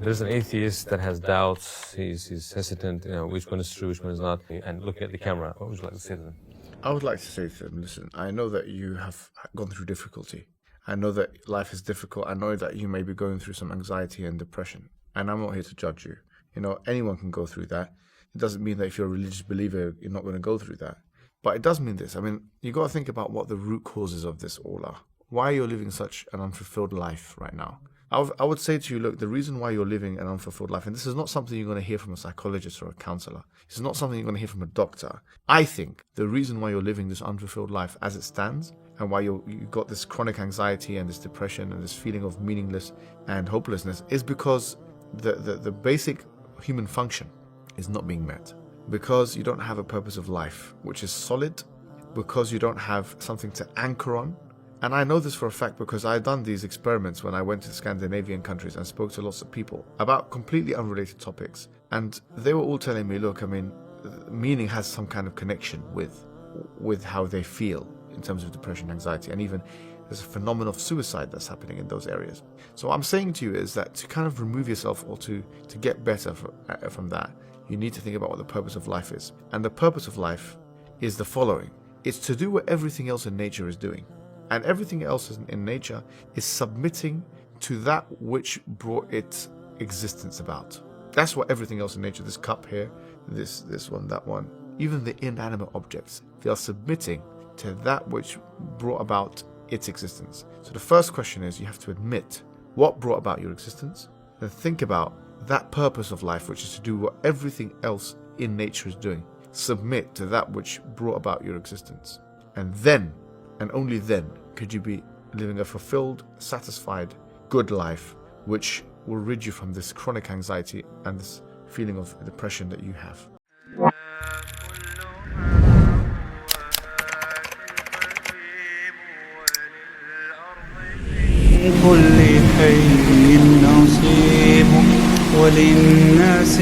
there's an atheist that has doubts, he's hesitant, which one is true, which one is not, and looking at the camera, what would you like to say to them? I would like to say to them, listen, I know that you have gone through difficulty. I know that life is difficult. I know that you may be going through some anxiety and depression. And I'm not here to judge you. Anyone can go through that. It doesn't mean that if you're a religious believer, you're not going to go through that. But it does mean this. I mean, you got to think about what the root causes of this all are. Why you're living such an unfulfilled life right now. I would say to you, look, the reason why you're living an unfulfilled life, and this is not something you're going to hear from a psychologist or a counselor. This is not something you're going to hear from a doctor. I think the reason why you're living this unfulfilled life as it stands, and why you've got this chronic anxiety and this depression and this feeling of meaningless and hopelessness, is because the basic human function is not being met. Because you don't have a purpose of life which is solid, because you don't have something to anchor on. And I know this for a fact because I've done these experiments when I went to Scandinavian countries and spoke to lots of people about completely unrelated topics. And they were all telling me, look, I mean, meaning has some kind of connection with how they feel in terms of depression, anxiety, and even there's a phenomenon of suicide that's happening in those areas. So what I'm saying to you is that to kind of remove yourself or to get better from that, you need to think about what the purpose of life is. And the purpose of life is the following. It's to do what everything else in nature is doing. And everything else in nature is submitting to that which brought its existence about. That's what everything else in nature, this cup here, this one, that one, even the inanimate objects, they are submitting to that which brought about its existence. So the first question is, you have to admit what brought about your existence, and think about that purpose of life, which is to do what everything else in nature is doing. Submit to that which brought about your existence. And then, and only then, could you be living a fulfilled, satisfied, good life, which will rid you from this chronic anxiety and this feeling of depression that you have. كل حي نصيب وللناس